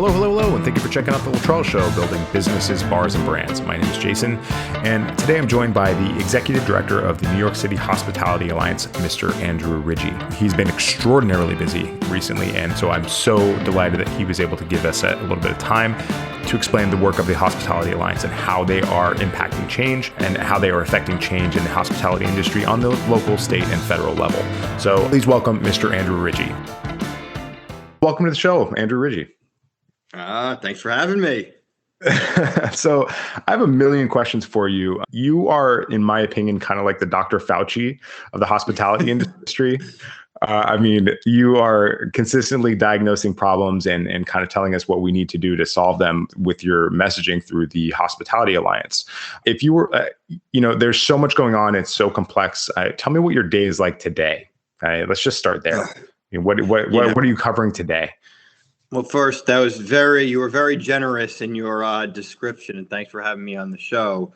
Hello, and thank you for checking out the Littrell Show, building businesses, bars, and brands. My name is Jason, and today I'm joined by the Executive Director of the New York City Hospitality Alliance, Mr. Andrew Rigie. He's been extraordinarily busy recently, and so I'm so delighted that he was able to give us a little bit of time to explain the work of the Hospitality Alliance and how they are impacting change and how they are affecting change in the hospitality industry on the local, state, and federal level. So please welcome Mr. Andrew Rigie. Welcome to the show, Andrew Rigie. Thanks for having me. So I have a million questions for you. You are, in my opinion, kind of like the Dr. Fauci of the hospitality industry. You are consistently diagnosing problems and kind of telling us what we need to do to solve them with your messaging through the Hospitality Alliance. If you were, there's so much going on. It's so complex. Tell me what your day is like today. Let's just start there. What are you covering today? Well, first, you were very generous in your description, and thanks for having me on the show.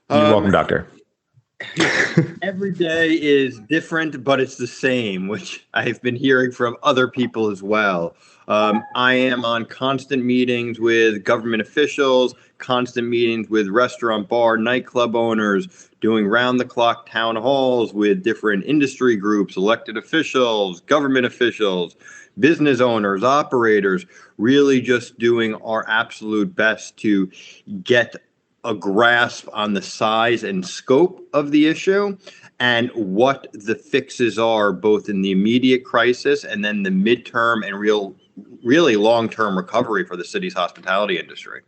You're welcome, Doctor. Every day is different, but it's the same, which I've been hearing from other people as well. I am on constant meetings with government officials, constant meetings with restaurant, bar, nightclub owners, doing round-the-clock town halls with different industry groups, elected officials, government officials, business owners, operators, really just doing our absolute best to get a grasp on the size and scope of the issue and what the fixes are, both in the immediate crisis and then the midterm and really long-term recovery for the city's hospitality industry.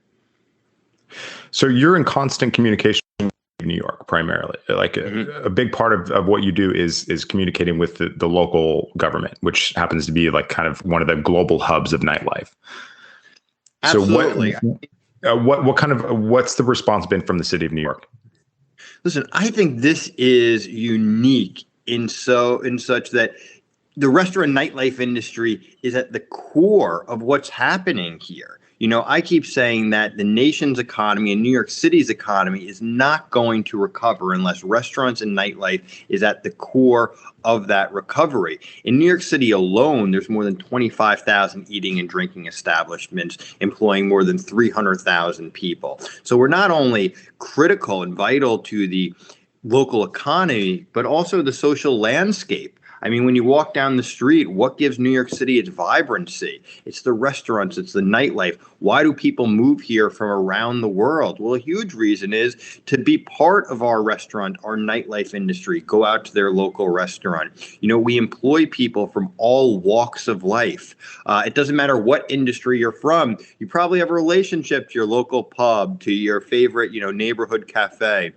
So you're in constant communication with New York primarily. A big part of what you do is communicating with the local government, which happens to be like kind of one of the global hubs of nightlife. Absolutely. So what's the response been from the city of New York? Listen, I think this is unique in such that the restaurant nightlife industry is at the core of what's happening here. I keep saying that the nation's economy and New York City's economy is not going to recover unless restaurants and nightlife is at the core of that recovery. In New York City alone, there's more than 25,000 eating and drinking establishments employing more than 300,000 people. So we're not only critical and vital to the local economy, but also the social landscape. I mean, when you walk down the street, what gives New York City its vibrancy? It's the restaurants, it's the nightlife. Why do people move here from around the world? Well, a huge reason is to be part of our restaurant, our nightlife industry, go out to their local restaurant. We employ people from all walks of life. It doesn't matter what industry you're from. You probably have a relationship to your local pub, to your favorite, neighborhood cafe.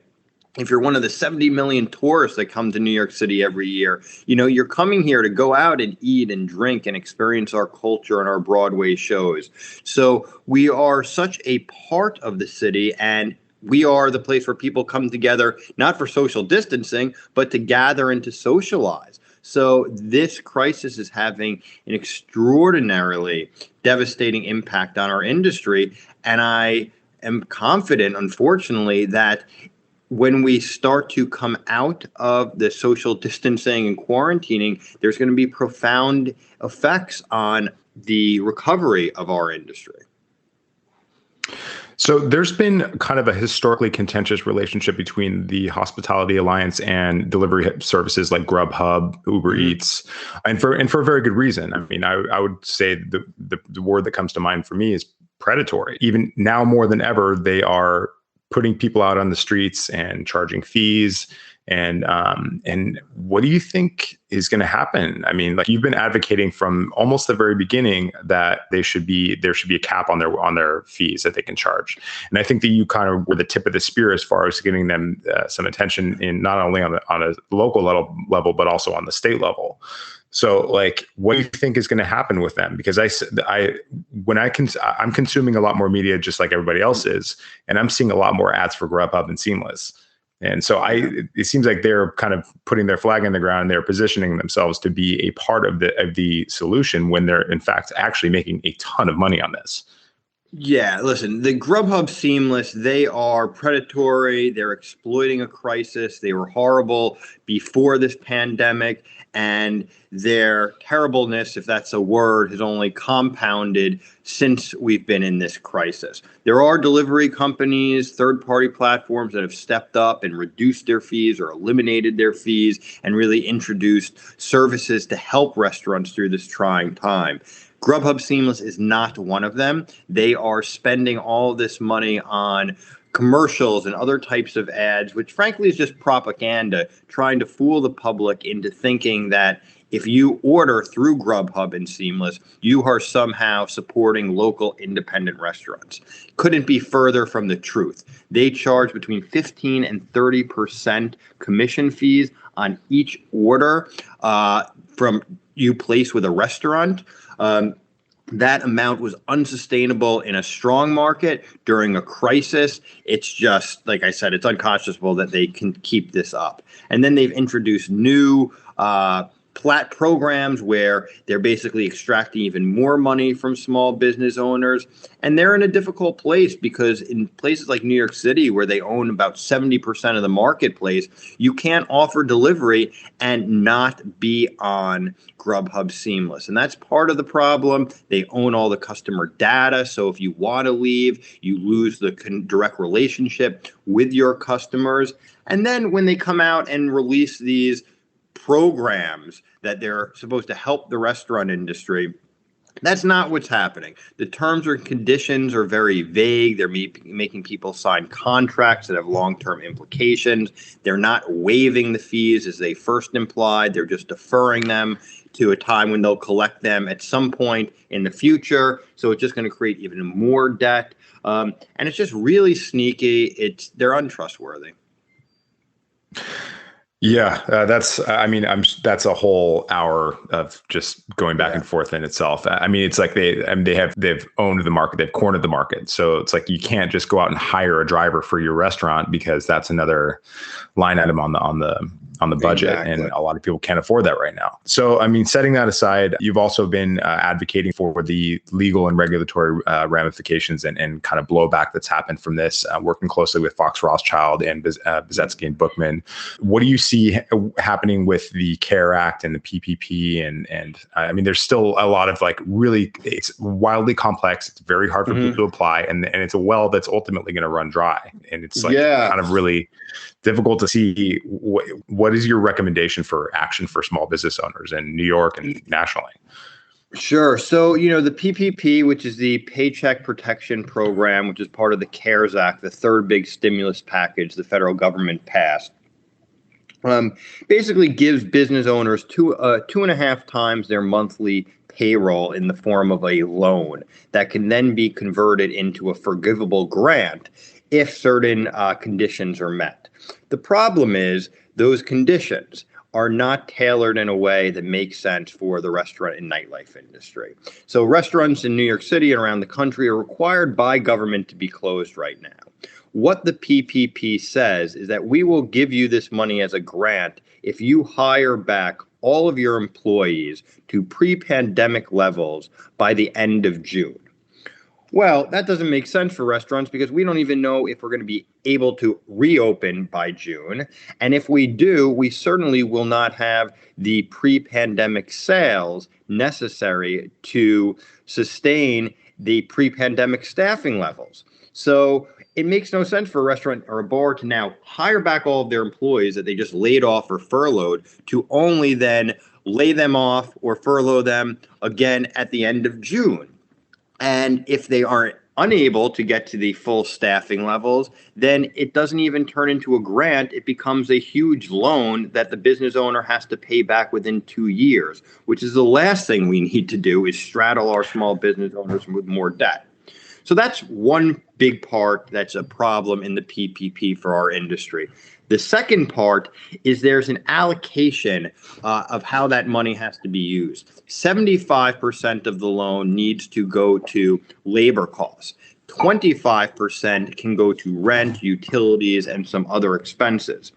If you're one of the 70 million tourists that come to New York City every year, you're coming here to go out and eat and drink and experience our culture and our Broadway shows. So we are such a part of the city, and we are the place where people come together, not for social distancing, but to gather and to socialize. So this crisis is having an extraordinarily devastating impact on our industry. And I am confident, unfortunately, that when we start to come out of the social distancing and quarantining, there's going to be profound effects on the recovery of our industry. So there's been kind of a historically contentious relationship between the Hospitality Alliance and delivery services like Grubhub, Uber Eats, and for a very good reason. I mean, I would say the word that comes to mind for me is predatory. Even now more than ever, they are putting people out on the streets and charging fees. And what do you think is going to happen? I mean, like, you've been advocating from almost the very beginning that there should be a cap on their fees that they can charge. And I think that you kind of were the tip of the spear as far as getting them some attention in not only on a local level, but also on the state level. So, like, what do you think is going to happen with them? Because I'm consuming a lot more media just like everybody else is, and I'm seeing a lot more ads for Grubhub and Seamless. And so it seems like they're kind of putting their flag in the ground, and they're positioning themselves to be a part of the solution when they're in fact actually making a ton of money on this. Yeah, listen, the Grubhub Seamless, they are predatory. They're exploiting a crisis. They were horrible before this pandemic, and their terribleness, if that's a word, has only compounded since we've been in this crisis. There are delivery companies, third-party platforms that have stepped up and reduced their fees or eliminated their fees and really introduced services to help restaurants through this trying time. Grubhub Seamless is not one of them. They are spending all this money on commercials and other types of ads, which frankly is just propaganda, trying to fool the public into thinking that if you order through Grubhub and Seamless, you are somehow supporting local independent restaurants. Couldn't be further from the truth. They charge between 15 and 30% commission fees on each order from you place with a restaurant. That amount was unsustainable in a strong market. During a crisis, it's just, like I said, it's unconscionable that they can keep this up. And then they've introduced new plat programs where they're basically extracting even more money from small business owners. And they're in a difficult place because in places like New York City, where they own about 70% of the marketplace, you can't offer delivery and not be on Grubhub Seamless. And that's part of the problem. They own all the customer data. So if you want to leave, you lose the direct relationship with your customers. And then when they come out and release these programs that they're supposed to help the restaurant industry, that's not what's happening. The terms or conditions are very vague. They're making people sign contracts that have long-term implications. They're not waiving the fees as they first implied. They're just deferring them to a time when they'll collect them at some point in the future. So it's just going to create even more debt. And it's just really sneaky. They're untrustworthy. Yeah, that's a whole hour of just going back and forth in itself. I mean, it's like they've owned the market, they've cornered the market. So it's like you can't just go out and hire a driver for your restaurant because that's another line item on the budget. Exactly. And a lot of people can't afford that right now. So, I mean, setting that aside, you've also been advocating for the legal and regulatory ramifications and kind of blowback that's happened from this, working closely with Fox Rothschild and Bezetsky and Bookman. What do you see happening with the CARE Act and the PPP? And I mean, there's still a lot of it's wildly complex. It's very hard for people to apply. And it's a well that's ultimately going to run dry. And it's kind of really difficult to see what is your recommendation for action for small business owners in New York and nationally? Sure. So, the PPP, which is the Paycheck Protection Program, which is part of the CARES Act, the third big stimulus package the federal government passed, basically gives business owners 2.5 times their monthly payroll in the form of a loan that can then be converted into a forgivable grant if certain conditions are met. The problem is those conditions are not tailored in a way that makes sense for the restaurant and nightlife industry. So restaurants in New York City and around the country are required by government to be closed right now. What the PPP says is that we will give you this money as a grant if you hire back all of your employees to pre-pandemic levels by the end of June. Well, that doesn't make sense for restaurants because we don't even know if we're going to be able to reopen by June. And if we do, we certainly will not have the pre-pandemic sales necessary to sustain the pre-pandemic staffing levels. So it makes no sense for a restaurant or a bar to now hire back all of their employees that they just laid off or furloughed to only then lay them off or furlough them again at the end of June. And if they are unable to get to the full staffing levels, then it doesn't even turn into a grant. It becomes a huge loan that the business owner has to pay back within 2 years, which is the last thing we need to do is straddle our small business owners with more debt. So that's one big part that's a problem in the PPP for our industry. The second part is there's an allocation of how that money has to be used. 75% of the loan needs to go to labor costs. 25% can go to rent, utilities, and some other expenses.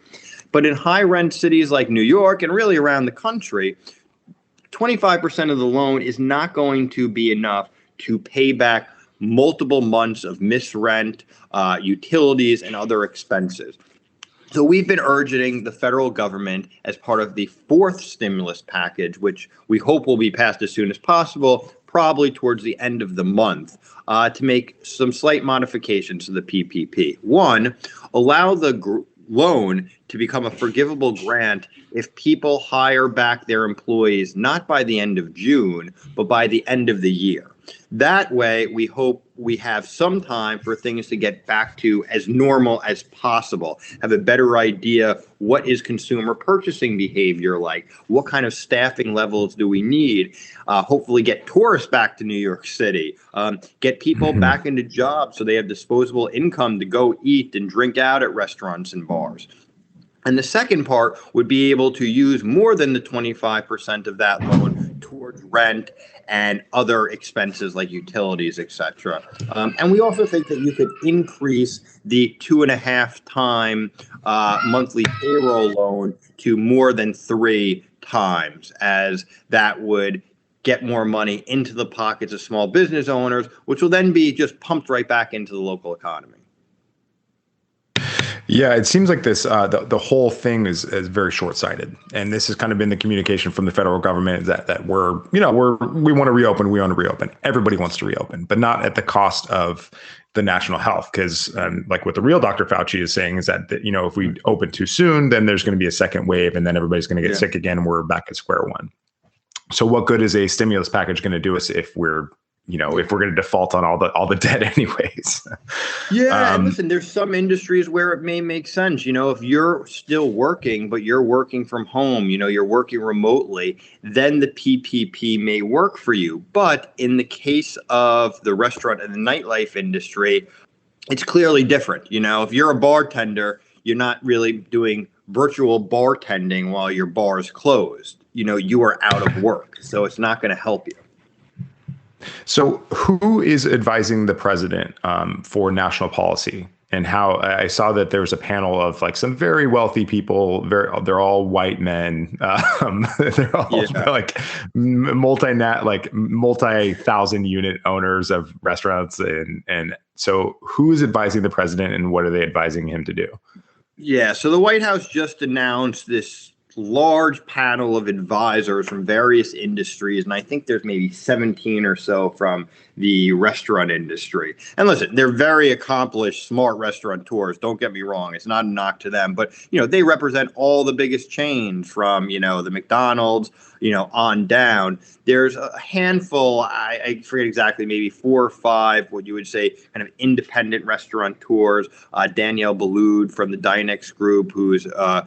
But in high rent cities like New York and really around the country, 25% of the loan is not going to be enough to pay back multiple months of missed rent, utilities, and other expenses. So we've been urging the federal government as part of the fourth stimulus package, which we hope will be passed as soon as possible, probably towards the end of the month, to make some slight modifications to the PPP. One, allow the loan to become a forgivable grant if people hire back their employees not by the end of June, but by the end of the year. That way, we hope we have some time for things to get back to as normal as possible, have a better idea what is consumer purchasing behavior like, what kind of staffing levels do we need, hopefully get tourists back to New York City, get people back into jobs so they have disposable income to go eat and drink out at restaurants and bars. And the second part would be able to use more than the 25% of that loan towards rent and other expenses like utilities, et cetera. And we also think that you could increase the 2.5 time monthly payroll loan to more than 3 times, as that would get more money into the pockets of small business owners, which will then be just pumped right back into the local economy. Yeah, it seems like this the whole thing is very short-sighted, and this has kind of been the communication from the federal government that we want to reopen. Everybody wants to reopen, but not at the cost of the national health, because like what the real Dr. Fauci is saying is that if we open too soon, then there's going to be a second wave, and then everybody's going to get sick again, and we're back at square one. So what good is a stimulus package going to do us if we're going to default on all the debt anyways? Yeah, and listen, there's some industries where it may make sense. If you're still working, but you're working from home, you're working remotely, then the PPP may work for you. But in the case of the restaurant and the nightlife industry, it's clearly different. If you're a bartender, you're not really doing virtual bartending while your bar is closed. You are out of work, so it's not going to help you. So who is advising the president for national policy, and how? I saw that there was a panel of like some very wealthy people. They're all white men. They're all like multi-thousand unit owners of restaurants. And so who is advising the president, and what are they advising him to do? Yeah. So the White House just announced this large panel of advisors from various industries, and I think there's maybe 17 or so from the restaurant industry. And listen, they're very accomplished, smart restaurateurs. Don't get me wrong; it's not a knock to them, but they represent all the biggest chains from the McDonald's on down. There's a handful, I forget exactly, maybe 4 or 5, what you would say, kind of independent restaurateurs. Danielle Boulud from the Dynex Group, who's a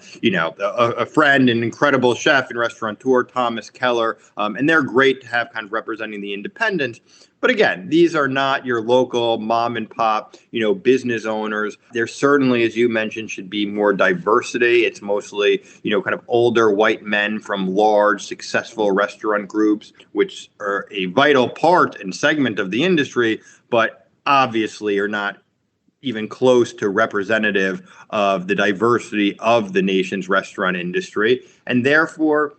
friend and incredible chef and restaurateur, Thomas Keller, and they're great to have kind of representing the independents. But again, these are not your local mom and pop, business owners. There certainly, as you mentioned, should be more diversity. It's mostly, kind of older white men from large, successful restaurant groups, which are a vital part and segment of the industry, but obviously are not even close to representative of the diversity of the nation's restaurant industry, and therefore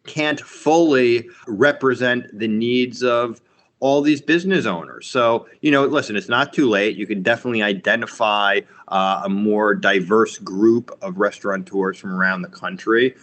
can't fully represent the needs of all these business owners. So, listen, it's not too late. You can definitely identify a more diverse group of restaurateurs from around the country.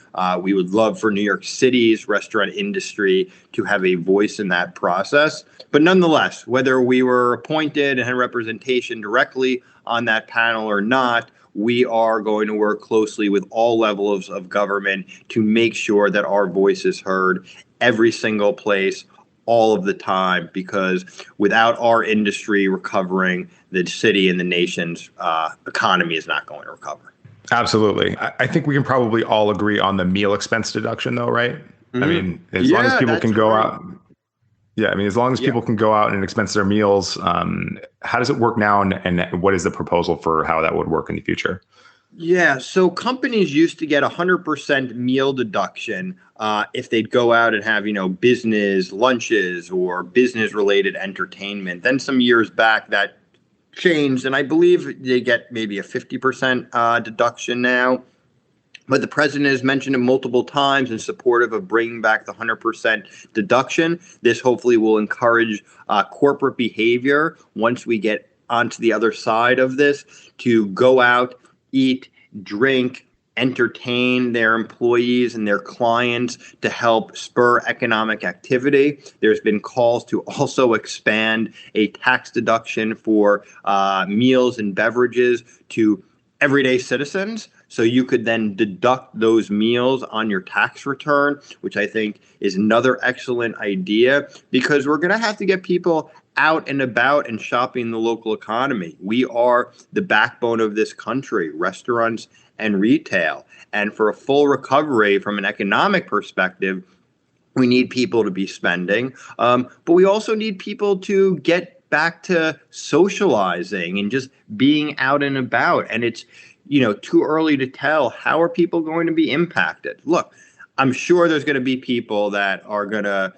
We would love for New York City's restaurant industry to have a voice in that process. But nonetheless, whether we were appointed and had representation directly on that panel or not, we are going to work closely with all levels of government to make sure that our voice is heard every single place, all of the time, because without our industry recovering, the city and the nation's economy is not going to recover. Absolutely. I think we can probably all agree on the meal expense deduction, though, right? Mm-hmm. I mean, as long as people can go out. Yeah, I mean, as long as people can go out and expense their meals, how does it work now, and what is the proposal for how that would work in the future? Yeah, so companies used to get 100% meal deduction if they'd go out and have, business lunches or business-related entertainment. Then some years back, that changed, and I believe they get maybe a 50% deduction now. But the president has mentioned it multiple times in supportive of bringing back the 100% deduction. This hopefully will encourage corporate behavior once we get onto the other side of this to go out, eat, drink, entertain their employees and their clients to help spur economic activity. There's been calls to also expand a tax deduction for meals and beverages to everyday citizens. So you could then deduct those meals on your tax return, which I think is another excellent idea, because we're going to have to get people out and about and shopping the local economy. We are the backbone of this country, restaurants and retail. And for a full recovery from an economic perspective, we need people to be spending, but we also need people to get back to socializing and just being out and about. And it's, too early to tell. How are people going to be impacted? Look, I'm sure there's going to be people that are going to,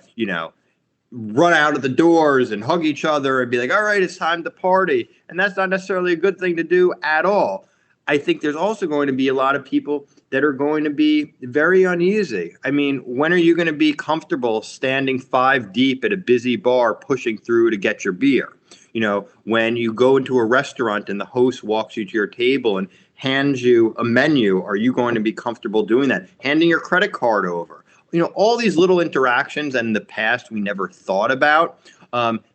run out of the doors and hug each other and be like, all right, it's time to party. And that's not necessarily a good thing to do at all. I think there's also going to be a lot of people that are going to be very uneasy. I mean, when are you going to be comfortable standing 5 deep at a busy bar pushing through to get your beer? When you go into a restaurant and the host walks you to your table and hands you a menu, are you going to be comfortable doing that? Handing your credit card over. All these little interactions that in the past we never thought about,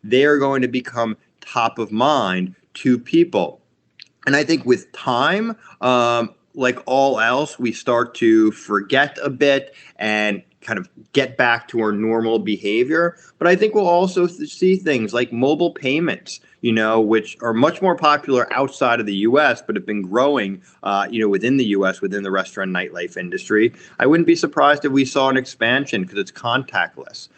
they are going to become top of mind to people. And I think with time, like all else, we start to forget a bit and kind of get back to our normal behavior. But I think we'll also see things like mobile payments, which are much more popular outside of the U.S., but have been growing, within the U.S., within the restaurant nightlife industry. I wouldn't be surprised if we saw an expansion because it's contactless.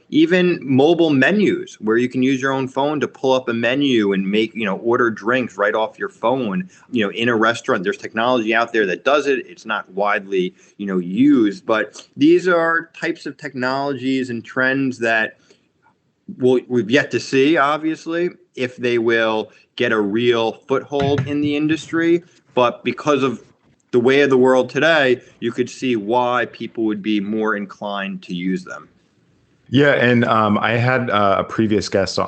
Even mobile menus where you can use your own phone to pull up a menu and make, order drinks right off your phone, in a restaurant. There's technology out there that does it. It's not widely, used, but these are types of technologies and trends that we've yet to see, obviously, if they will get a real foothold in the industry. But because of the way of the world today, you could see why people would be more inclined to use them. Yeah, and I had a previous guest,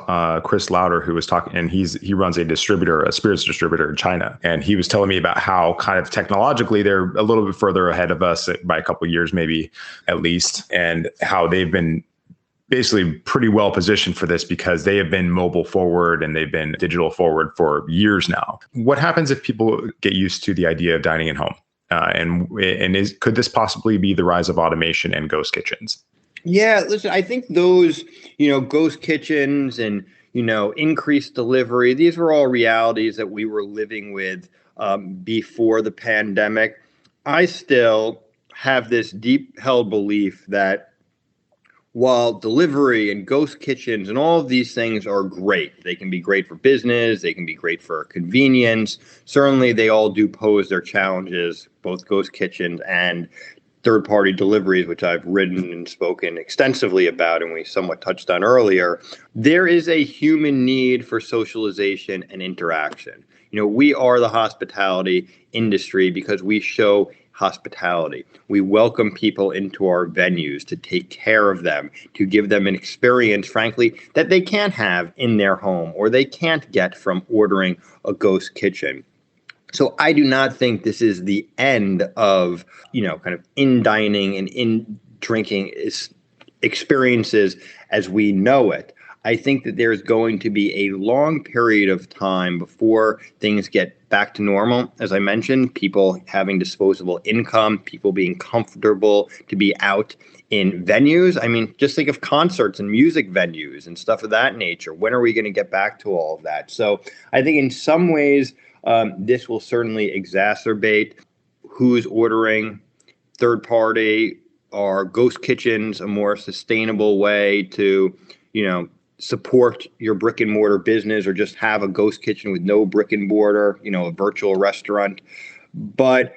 Chris Lauder, who was talking, and he runs a spirits distributor in China, and he was telling me about how kind of technologically they're a little bit further ahead of us by a couple of years, maybe at least, and how they've been basically pretty well positioned for this because they have been mobile forward and they've been digital forward for years now. What happens if people get used to the idea of dining at home? Could this possibly be the rise of automation and ghost kitchens? Yeah, listen, I think those, ghost kitchens and, increased delivery, these were all realities that we were living with before the pandemic. I still have this deep held belief that while delivery and ghost kitchens and all of these things are great, they can be great for business, they can be great for convenience. Certainly, they all do pose their challenges, both ghost kitchens and third-party deliveries, which I've written and spoken extensively about, and we somewhat touched on earlier. There is a human need for socialization and interaction. We are the hospitality industry because we show hospitality. We welcome people into our venues to take care of them, to give them an experience, frankly, that they can't have in their home or they can't get from ordering a ghost kitchen. So I do not think this is the end of, kind of in dining and in drinking experiences as we know it. I think that there's going to be a long period of time before things get back to normal. As I mentioned, people having disposable income, people being comfortable to be out in venues. I mean, just think of concerts and music venues and stuff of that nature. When are we going to get back to all of that? So I think in some ways, this will certainly exacerbate who's ordering third party. Are ghost kitchens a more sustainable way to, support your brick and mortar business or just have a ghost kitchen with no brick and mortar, a virtual restaurant? But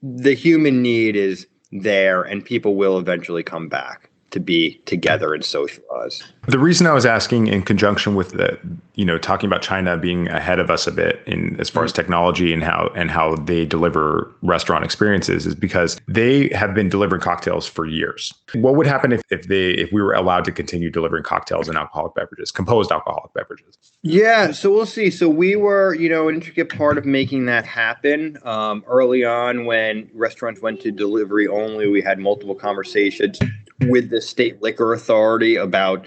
the human need is there and people will eventually come back. to be together and socialize. The reason I was asking in conjunction with the, talking about China being ahead of us a bit in as far as technology and how they deliver restaurant experiences is because they have been delivering cocktails for years. What would happen if we were allowed to continue delivering cocktails and alcoholic beverages, composed alcoholic beverages? Yeah, so we'll see. So we were, an intricate part of making that happen. Early on, when restaurants went to delivery only, we had multiple conversations with the state liquor authority about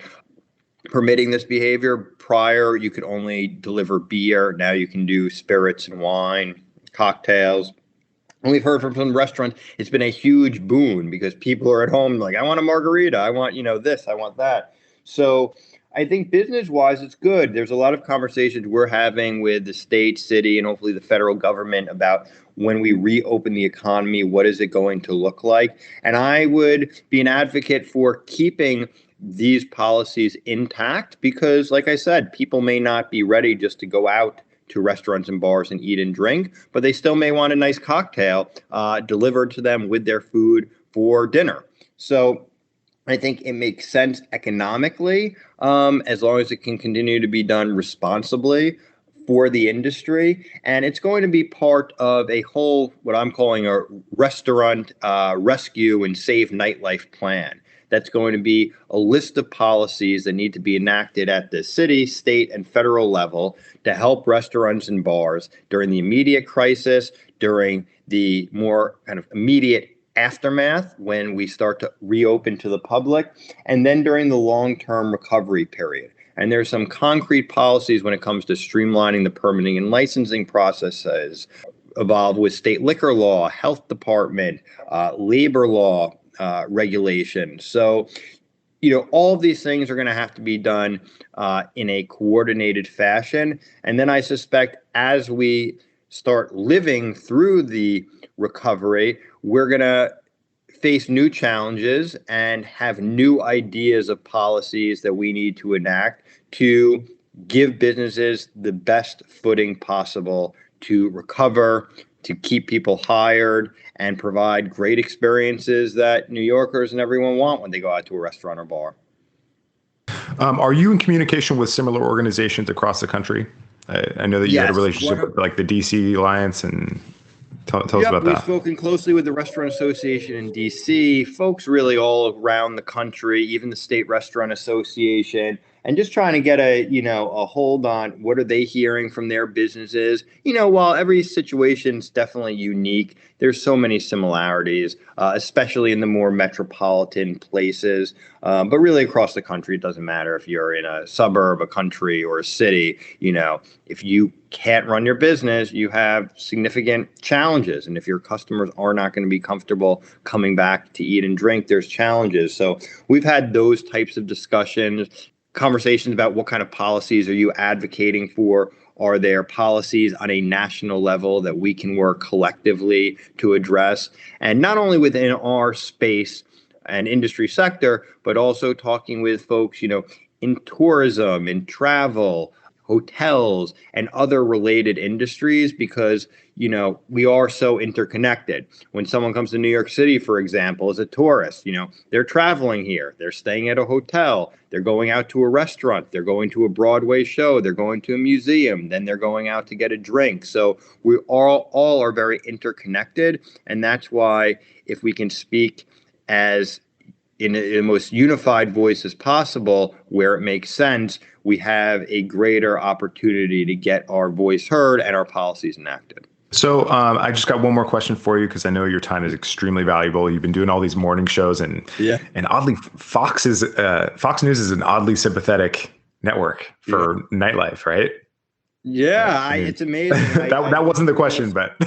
permitting this behavior. Prior, you could only deliver beer. Now you can do spirits and wine, cocktails. And we've heard from some restaurants, it's been a huge boon because people are at home like, I want a margarita. I want, this, I want that. So I think business-wise, it's good. There's a lot of conversations we're having with the state, city, and hopefully the federal government about when we reopen the economy, what is it going to look like? And I would be an advocate for keeping these policies intact because, like I said, people may not be ready just to go out to restaurants and bars and eat and drink, but they still may want a nice cocktail delivered to them with their food for dinner. So I think it makes sense economically, as long as it can continue to be done responsibly for the industry. And it's going to be part of a whole, what I'm calling a restaurant rescue and save nightlife plan. That's going to be a list of policies that need to be enacted at the city, state, and federal level to help restaurants and bars during the immediate crisis, during the more kind of immediate aftermath when we start to reopen to the public, and then during the long-term recovery period. And there's some concrete policies when it comes to streamlining the permitting and licensing processes involved with state liquor law, health department, labor law regulation. So, all of these things are going to have to be done in a coordinated fashion. And then I suspect as we start living through the recovery, we're going to face new challenges and have new ideas of policies that we need to enact to give businesses the best footing possible to recover, to keep people hired, and provide great experiences that New Yorkers and everyone want when they go out to a restaurant or bar. Are you in communication with similar organizations across the country? I know that you had a relationship with like the DC Alliance, and tell us about that. We've spoken closely with the Restaurant Association in DC, folks really all around the country, even the State Restaurant Association, and just trying to get a hold on what are they hearing from their businesses. While every situation is definitely unique, there's so many similarities, especially in the more metropolitan places. But really across the country, it doesn't matter if you're in a suburb, a country, or a city. If you can't run your business, you have significant challenges. And if your customers are not going to be comfortable coming back to eat and drink, there's challenges. So we've had those types of discussions. Conversations about what kind of policies are you advocating for? Are there policies on a national level that we can work collectively to address? And not only within our space and industry sector, but also talking with folks, in tourism, in travel, hotels, and other related industries, because we are so interconnected. When someone comes to New York City, for example, as a tourist, they're traveling here, they're staying at a hotel, they're going out to a restaurant, they're going to a Broadway show, they're going to a museum, then they're going out to get a drink. So we all are very interconnected. And that's why if we can speak as in the most unified voice as possible, where it makes sense, we have a greater opportunity to get our voice heard and our policies enacted. So I just got one more question for you, because I know your time is extremely valuable. You've been doing all these morning shows, and oddly, Fox News is an oddly sympathetic network for nightlife, right? Yeah, it's amazing. that wasn't the question, but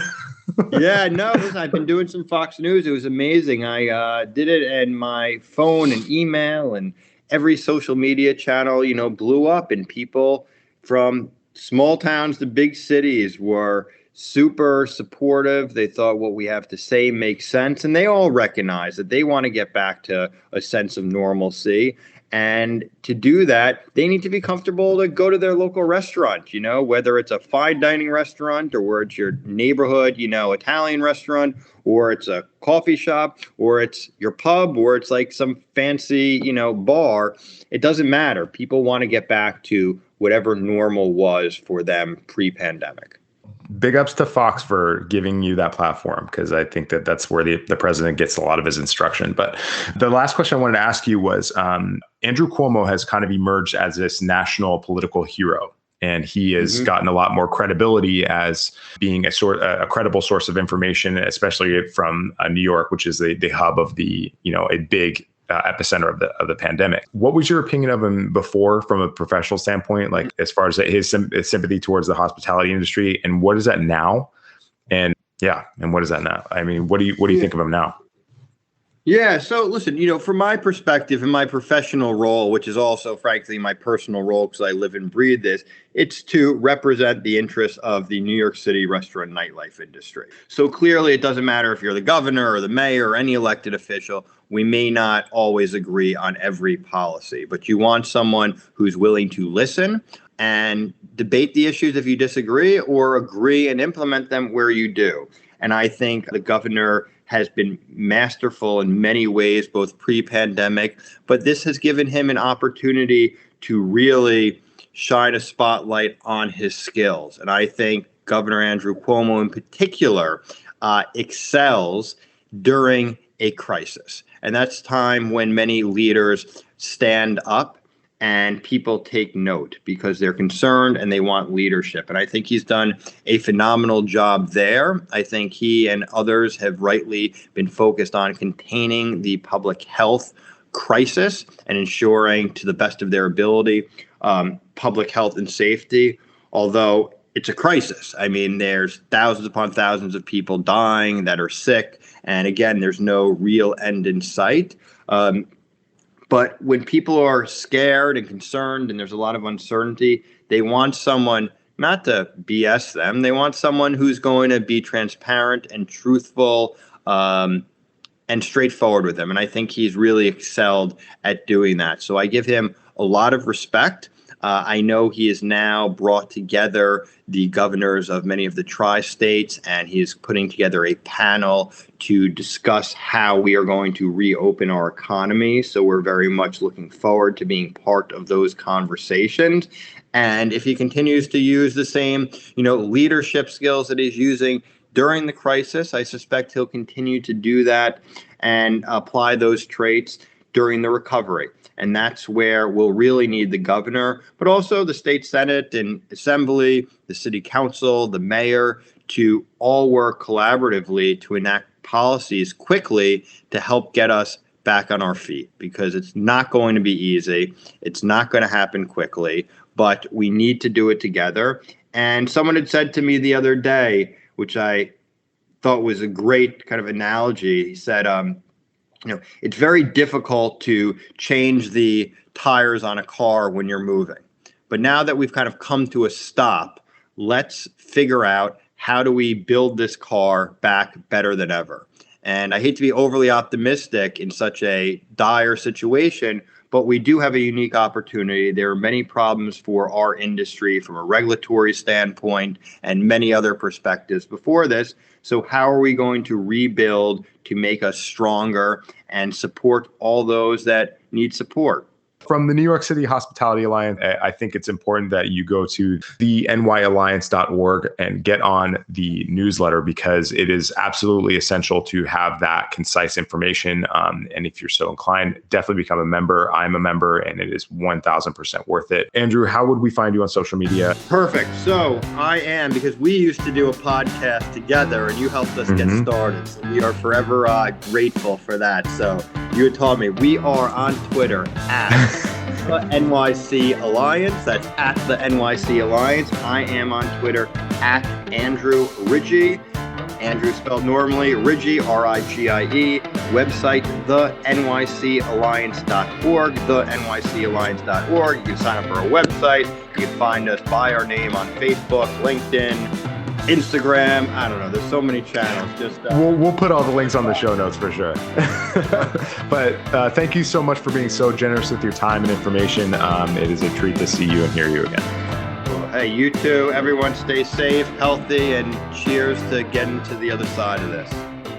yeah, no, listen, I've been doing some Fox News. It was amazing. I did it, and my phone and email and every social media channel, blew up, and people from small towns to big cities were super supportive. They thought what we have to say makes sense, and they all recognize that they want to get back to a sense of normalcy. And to do that, they need to be comfortable to go to their local restaurant, whether it's a fine dining restaurant or where it's your neighborhood, Italian restaurant, or it's a coffee shop, or it's your pub, or it's like some fancy, bar. It doesn't matter. People want to get back to whatever normal was for them pre-pandemic. Big ups to Fox for giving you that platform, because I think that that's where the president gets a lot of his instruction. But the last question I wanted to ask you was, Andrew Cuomo has kind of emerged as this national political hero, and he has gotten a lot more credibility as being a credible source of information, especially from New York, which is the hub of a big epicenter of the pandemic. What was your opinion of him before, from a professional standpoint, like as far as his sympathy towards the hospitality industry, and what is that now? And what is that now? I mean, what do you think of him now? Yeah. So listen, from my perspective in my professional role, which is also, frankly, my personal role, because I live and breathe this, it's to represent the interests of the New York City restaurant and nightlife industry. So clearly, it doesn't matter if you're the governor or the mayor or any elected official. We may not always agree on every policy, but you want someone who's willing to listen and debate the issues if you disagree, or agree and implement them where you do. And I think the governor has been masterful in many ways, both pre-pandemic, but this has given him an opportunity to really shine a spotlight on his skills. And I think Governor Andrew Cuomo in particular excels during a crisis. And that's time when many leaders stand up and people take note because they're concerned and they want leadership. And I think he's done a phenomenal job there. I think he and others have rightly been focused on containing the public health crisis and ensuring, to the best of their ability, public health and safety, although it's a crisis. I mean, there's thousands upon thousands of people dying that are sick. And again, there's no real end in sight. But when people are scared and concerned and there's a lot of uncertainty, they want someone not to BS them. They want someone who's going to be transparent and truthful and straightforward with them. And I think he's really excelled at doing that. So I give him a lot of respect. I know he has now brought together the governors of many of the tri-states, and he is putting together a panel to discuss how we are going to reopen our economy. So we're very much looking forward to being part of those conversations. And if he continues to use the same, leadership skills that he's using during the crisis, I suspect he'll continue to do that and apply those traits during the recovery. And that's where we'll really need the governor, but also the state senate and assembly, the city council, the mayor, to all work collaboratively to enact policies quickly to help get us back on our feet, because it's not going to be easy. It's not going to happen quickly, but we need to do it together. And someone had said to me the other day, which I thought was a great kind of analogy. He said, it's very difficult to change the tires on a car when you're moving. But now that we've kind of come to a stop, let's figure out, how do we build this car back better than ever? And I hate to be overly optimistic in such a dire situation, but we do have a unique opportunity. There are many problems for our industry from a regulatory standpoint and many other perspectives before this. So how are we going to rebuild to make us stronger and support all those that need support? From the New York City Hospitality Alliance, I think it's important that you go to the nyalliance.org and get on the newsletter, because it is absolutely essential to have that concise information. And if you're so inclined, definitely become a member. I'm a member, and it is 1,000% worth it. Andrew, how would we find you on social media? Perfect. So I am, because we used to do a podcast together and you helped us get started. So we are forever grateful for that. So you had told me we are on Twitter at the NYC Alliance. That's at the NYC Alliance. I am on Twitter at Andrew Rigie. Andrew spelled normally, Rigie, R-I-G-I-E. Website, thenycalliance.org, thenycalliance.org. You can sign up for our website. You can find us by our name on Facebook, LinkedIn, Instagram. I don't know. There's so many channels. Just we'll put all the links on the show notes for sure. But thank you so much for being so generous with your time and information. It is a treat to see you and hear you again. Well, hey, you too. Everyone stay safe, healthy, and cheers to getting to the other side of this.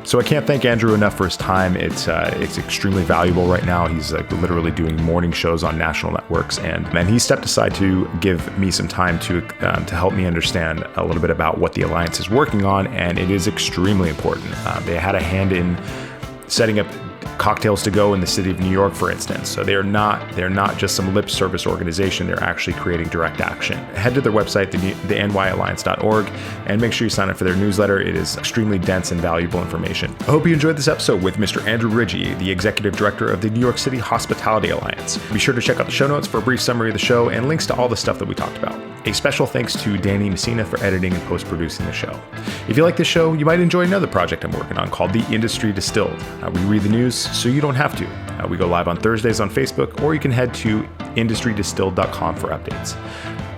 So I can't thank Andrew enough for his time. It's extremely valuable right now. He's like literally doing morning shows on national networks, and he stepped aside to give me some time to help me understand a little bit about what the Alliance is working on, and it is extremely important. They had a hand in setting up cocktails to go in the city of New York, for instance. So they're not just some lip service organization. They're actually creating direct action. Head to their website, the nyalliance.org, and make sure you sign up for their newsletter. It is extremely dense and valuable information. I hope you enjoyed this episode with Mr. Andrew Rigie, the Executive Director of the New York City Hospitality Alliance. Be sure to check out the show notes for a brief summary of the show and links to all the stuff that we talked about. A special thanks to Danny Messina for editing and post-producing the show. If you like this show, you might enjoy another project I'm working on called The Industry Distilled. We read the news so you don't have to. We go live on Thursdays on Facebook, or you can head to industrydistilled.com for updates.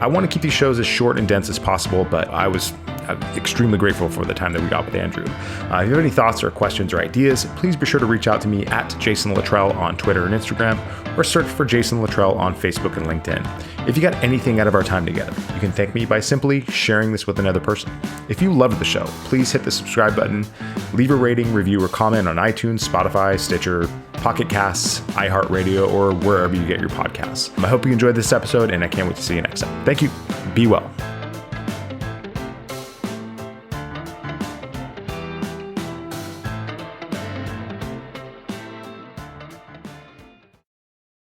I want to keep these shows as short and dense as possible, but I'm extremely grateful for the time that we got with Andrew. If you have any thoughts or questions or ideas, please be sure to reach out to me at Jason Littrell on Twitter and Instagram, or search for Jason Littrell on Facebook and LinkedIn. If you got anything out of our time together, you can thank me by simply sharing this with another person. If you loved the show, please hit the subscribe button, leave a rating, review, or comment on iTunes, Spotify, Stitcher, Pocket Casts, iHeartRadio, or wherever you get your podcasts. I hope you enjoyed this episode, and I can't wait to see you next time. Thank you. Be well.